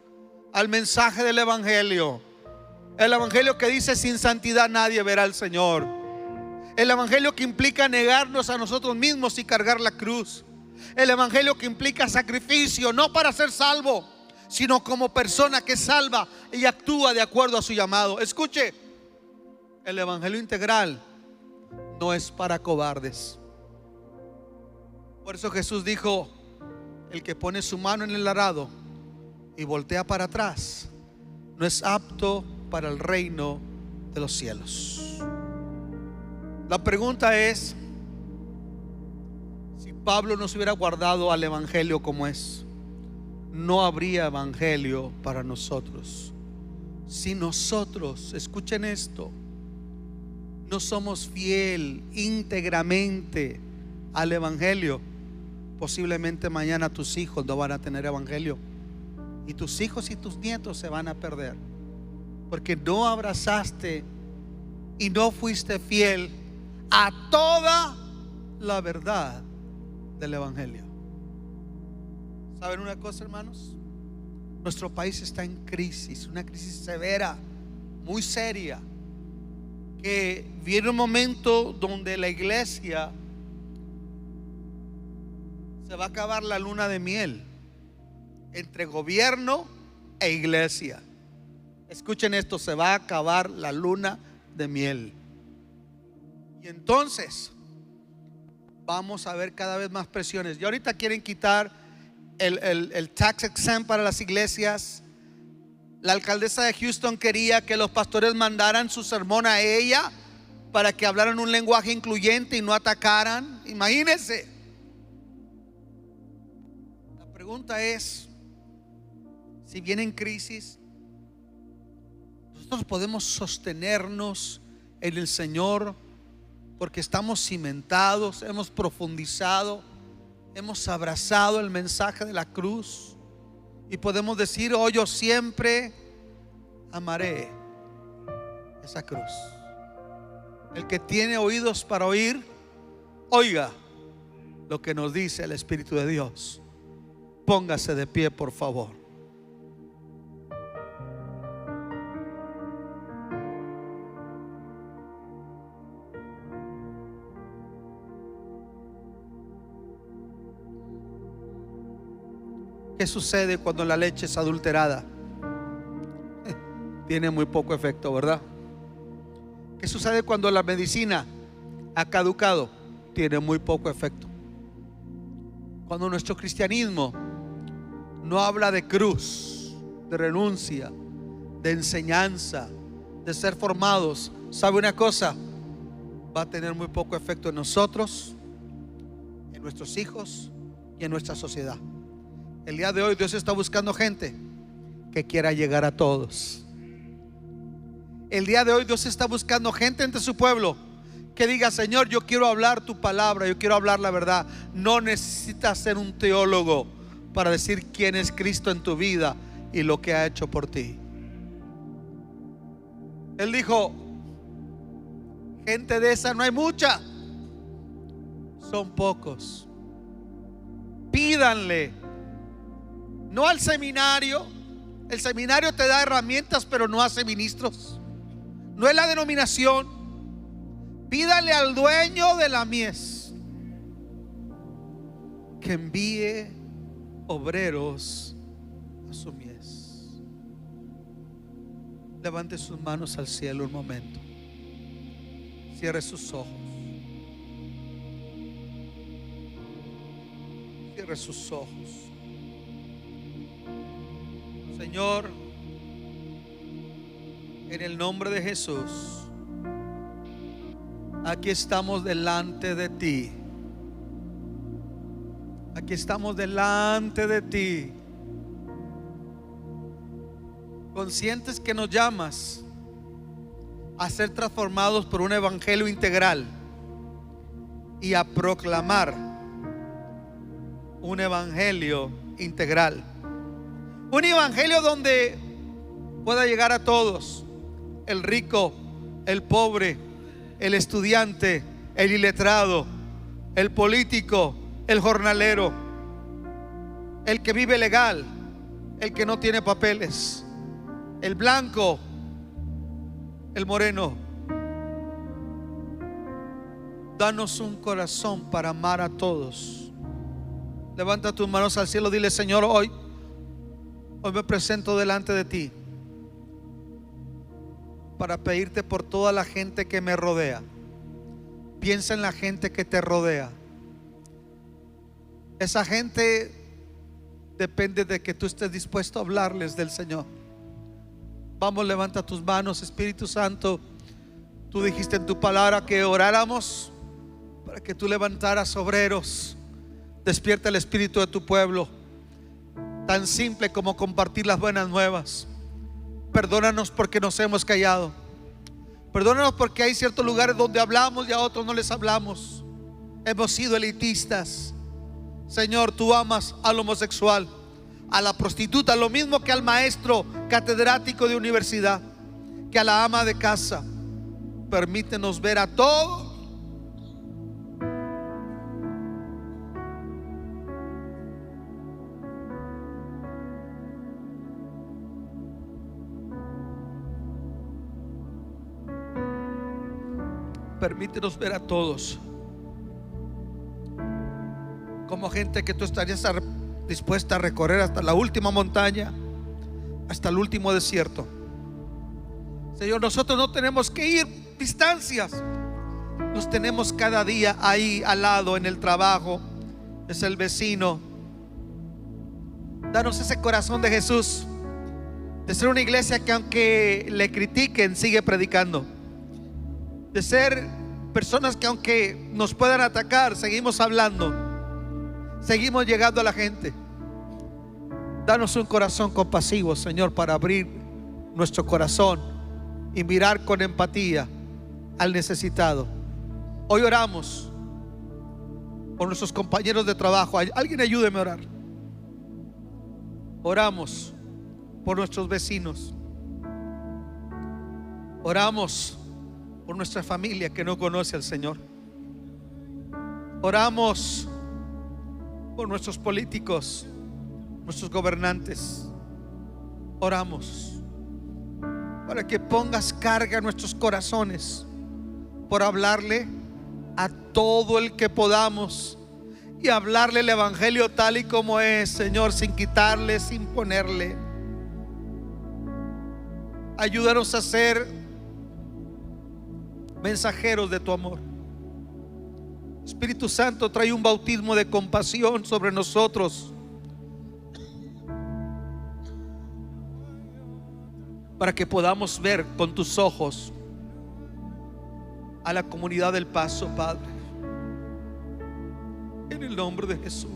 al mensaje del evangelio. El evangelio que dice: sin santidad nadie verá al Señor. El evangelio que implica negarnos a nosotros mismos y cargar la cruz. El evangelio que implica sacrificio, no para ser salvo, sino como persona que salva y actúa de acuerdo a su llamado. Escuche, el evangelio integral no es para cobardes. Por eso Jesús dijo: el que pone su mano en el arado y voltea para atrás no es apto para el reino de los cielos. La pregunta es: si Pablo no se hubiera guardado al evangelio como es, no habría evangelio para nosotros. Si nosotros, escuchen esto, no somos fiel íntegramente al evangelio, posiblemente mañana tus hijos no van a tener evangelio, y tus hijos y tus nietos se van a perder, porque no abrazaste y no fuiste fiel a toda la verdad del evangelio. ¿Saben una cosa, hermanos? Nuestro país está en crisis, una crisis severa, muy seria, que viene un momento donde la iglesia se va a acabar la luna de miel entre gobierno e iglesia. Escuchen esto: se va a acabar la luna de miel. Y entonces vamos a ver cada vez más presiones. Y ahorita quieren quitar el tax exempt para las iglesias. La alcaldesa de Houston quería que los pastores mandaran su sermón a ella para que hablaran un lenguaje incluyente y no atacaran. Imagínense. La pregunta es, si vienen crisis, nosotros podemos sostenernos en el Señor porque estamos cimentados, hemos profundizado, hemos abrazado el mensaje de la cruz y podemos decir: oh, yo siempre amaré esa cruz. El que tiene oídos para oír, oiga lo que nos dice el Espíritu de Dios. Póngase de pie, por favor. ¿Qué sucede cuando la leche es adulterada? Tiene muy poco efecto, ¿verdad? ¿Qué sucede cuando la medicina ha caducado? Tiene muy poco efecto. Cuando nuestro cristianismo no habla de cruz, de renuncia, de enseñanza, de ser formados, ¿sabe una cosa? Va a tener muy poco efecto en nosotros, en nuestros hijos y en nuestra sociedad. El día de hoy Dios está buscando gente que quiera llegar a todos. El día de hoy Dios está buscando gente entre su pueblo que diga: Señor, yo quiero hablar tu palabra, yo quiero hablar la verdad. No necesitas ser un teólogo para decir quién es Cristo en tu vida y lo que ha hecho por ti. Él dijo: gente de esa no hay mucha, son pocos. Pídanle. No al seminario. El seminario te da herramientas, pero no hace ministros. No es la denominación. Pídale al dueño de la mies que envíe obreros a su mies. Levante sus manos al cielo un momento. Cierre sus ojos. Cierre sus ojos. Señor, en el nombre de Jesús, aquí estamos delante de ti. Aquí estamos delante de ti, conscientes que nos llamas a ser transformados por un evangelio integral y a proclamar un evangelio integral. Un evangelio donde pueda llegar a todos: el rico, el pobre, el estudiante, el iletrado, el político, el jornalero, el que vive legal, el que no tiene papeles, el blanco, el moreno. Danos un corazón para amar a todos. Levanta tus manos al cielo, dile: Señor, hoy me presento delante de ti para pedirte por toda la gente que me rodea. Piensa en la gente que te rodea. Esa gente depende de que tú estés dispuesto a hablarles del Señor. Vamos, levanta tus manos. Espíritu Santo, tú dijiste en tu palabra que oráramos para que tú levantaras obreros. Despierta el espíritu de tu pueblo. Tan simple como compartir las buenas nuevas. Perdónanos porque nos hemos callado. Perdónanos porque hay ciertos lugares donde hablamos y a otros no les hablamos. Hemos sido elitistas. Señor, tú amas al homosexual, a la prostituta, lo mismo que al maestro catedrático de universidad, que a la ama de casa. Permítenos ver a todos permítenos ver a todos como gente que tú estarías dispuesta a recorrer hasta la última montaña, hasta el último desierto. Señor, nosotros no tenemos que ir distancias, nos tenemos cada día ahí al lado, en el trabajo, es el vecino. Danos ese corazón de Jesús, de ser una iglesia que aunque le critiquen sigue predicando, de ser personas que aunque nos puedan atacar, seguimos hablando, seguimos llegando a la gente. Danos un corazón compasivo, Señor, para abrir nuestro corazón y mirar con empatía al necesitado. Hoy oramos por nuestros compañeros de trabajo. Alguien ayúdeme a orar. Oramos por nuestros vecinos. Oramos por nuestra familia que no conoce al Señor. Oramos por nuestros políticos, nuestros gobernantes. Oramos para que pongas carga en nuestros corazones por hablarle a todo el que podamos y hablarle el evangelio tal y como es, Señor, sin quitarle, sin ponerle. Ayúdanos a ser mensajeros de tu amor. Espíritu Santo, trae un bautismo de compasión sobre nosotros, para que podamos ver con tus ojos a la comunidad del Paso, Padre, en el nombre de Jesús.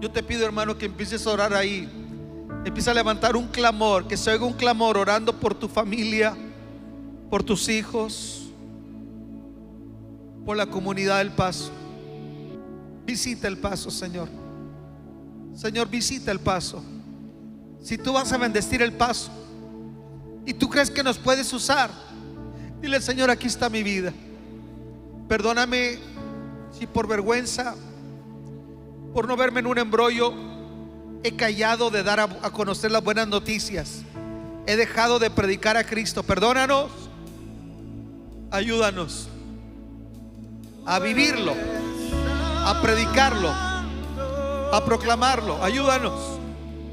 Yo te pido, hermano, que empieces a orar ahí. Empieza a levantar un clamor, que se oiga un clamor orando por tu familia, por tus hijos, por la comunidad del Paso. Visita el Paso, Señor. Señor, visita el Paso. Si tú vas a bendecir el Paso y tú crees que nos puedes usar, dile: Señor, aquí está mi vida. Perdóname si por vergüenza, por no verme en un embrollo, he callado de dar a conocer las buenas noticias. He dejado de predicar a Cristo. Perdónanos. Ayúdanos a vivirlo, a predicarlo, a proclamarlo. Ayúdanos,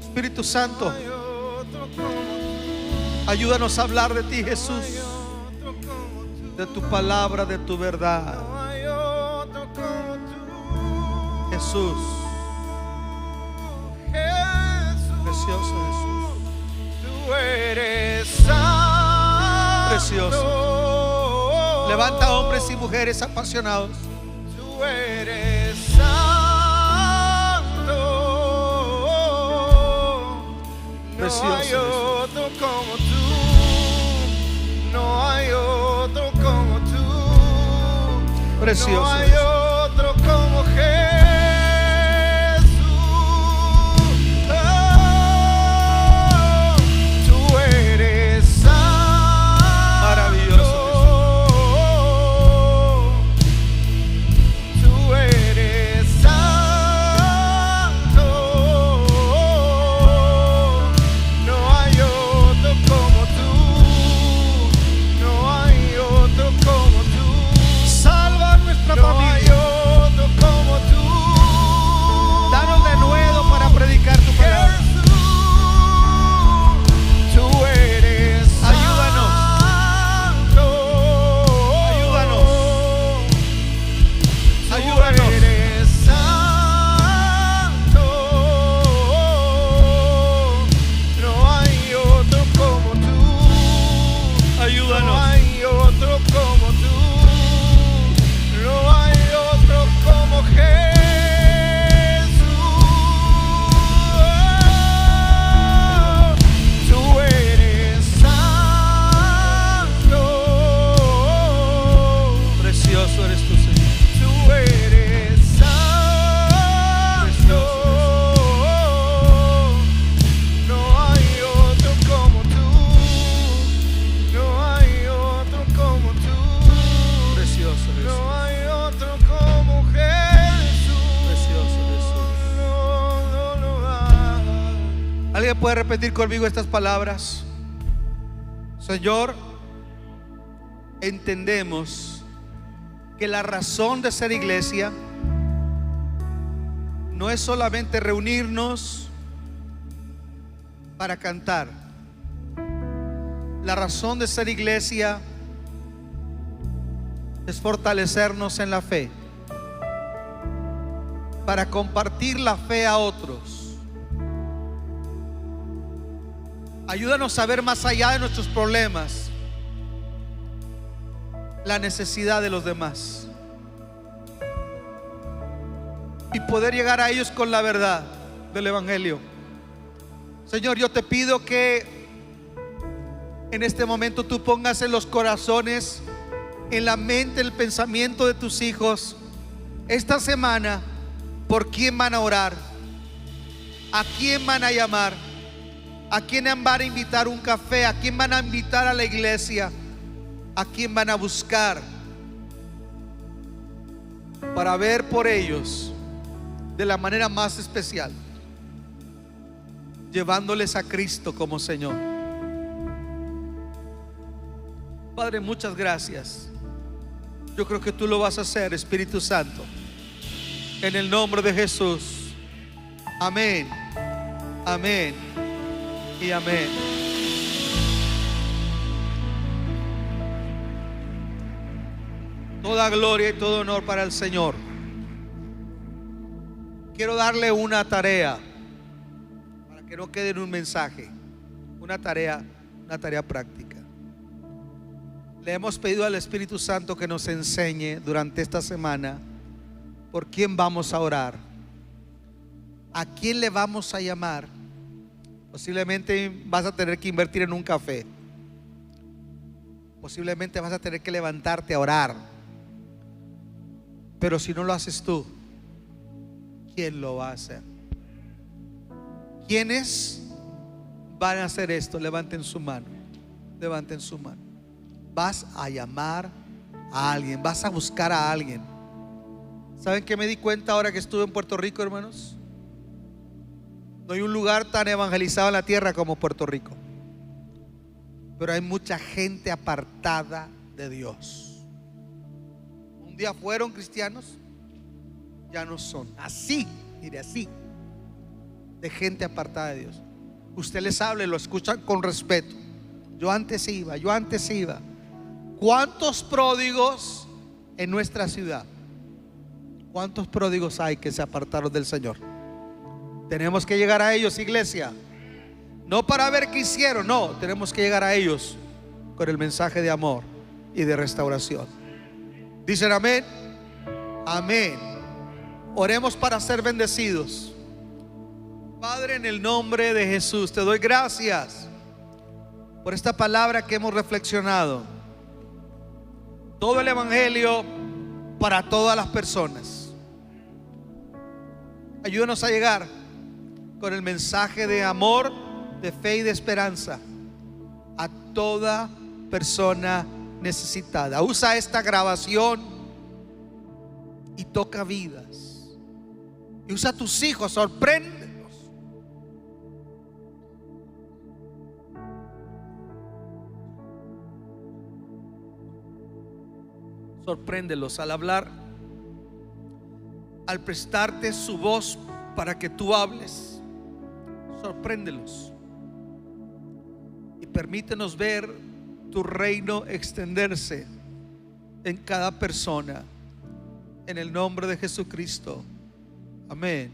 Espíritu Santo. Ayúdanos a hablar de ti, Jesús, de tu palabra, de tu verdad. Jesús, precioso Jesús, tú eres santo. precioso. Levanta hombres y mujeres apasionados. Tú eres santo. Precioso No hay Jesús. otro como tú. No hay otro como tú. Precioso No hay Jesús. otro como Jesús. Oh, tú eres santo. Maravilloso Tú eres santo. No hay otro como tú. No hay otro como tú. Salva a nuestra No hay familia. otro como tú. Danos de nuevo para predicar tu palabra. Jesús, tú eres Ayúdanos. santo. Ayúdanos. Tú Ayúdanos. eres santo. No hay otro como tú. No Ayúdanos. hay otro como tú. No hay otro como Jesús. Tú eres santo. Precioso eres tú, Señor. Tú eres santo. No hay otro como tú. No hay otro como tú. Precioso Jesús. No hay otro como Jesús. Precioso Jesús. No hay. ¿Alguien puede repetir conmigo estas palabras? Señor, entendemos que la razón de ser iglesia no es solamente reunirnos para cantar. La razón de ser iglesia es fortalecernos en la fe, para compartir la fe a otros. Ayúdanos a ver más allá de nuestros problemas la necesidad de los demás y poder llegar a ellos con la verdad del Evangelio. Señor, yo te pido que en este momento tú pongas en los corazones, en la mente, el pensamiento de tus hijos esta semana por quién van a orar, a quién van a llamar, a quién van a invitar a un café, a quién van a invitar a la iglesia, a quién van a buscar para ver por ellos de la manera más especial, llevándoles a Cristo como Señor. Padre, muchas gracias. Yo creo que tú lo vas a hacer, Espíritu Santo, en el nombre de Jesús. Amén, amén y amén. Toda gloria y todo honor para el Señor. Quiero darle una tarea para que no quede en un mensaje, una tarea práctica. Le hemos pedido al Espíritu Santo que nos enseñe durante esta semana por quién vamos a orar, a quién le vamos a llamar. Posiblemente vas a tener que invertir en un café, posiblemente vas a tener que levantarte a orar, pero si no lo haces tú, ¿quién lo va a hacer? ¿Quiénes van a hacer esto? Levanten su mano, levanten su mano. Vas a llamar a alguien, vas a buscar a alguien. ¿Saben qué me di cuenta ahora que estuve en Puerto Rico, hermanos? No hay un lugar tan evangelizado en la tierra como Puerto Rico, pero hay mucha gente apartada de Dios. Un día fueron cristianos, ya no son. Así, mire, así, de gente apartada de Dios. Usted les habla y lo escuchan con respeto. Yo antes iba. ¿Cuántos pródigos en nuestra ciudad? ¿Cuántos pródigos hay que se apartaron del Señor? Tenemos que llegar a ellos, iglesia. No para ver qué hicieron, no, tenemos que llegar a ellos con el mensaje de amor y de restauración. ¿Dicen amén? Amén. Oremos para ser bendecidos. Padre, en el nombre de Jesús, te doy gracias por esta palabra que hemos reflexionado. Todo el Evangelio para todas las personas. Ayúdanos a llegar con el mensaje de amor, de fe y de esperanza a toda persona necesitada. Usa esta grabación y toca vidas. Y usa a tus hijos, sorpréndelos. Sorpréndelos al hablar, al prestarte su voz para que tú hables. Sorpréndelos y permítenos ver tu reino extenderse en cada persona, en el nombre de Jesucristo. Amén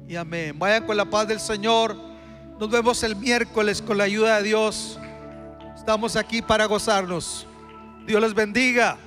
y amén. Vayan con la paz del Señor. Nos vemos el miércoles con la ayuda de Dios. Estamos aquí para gozarnos. Dios les bendiga.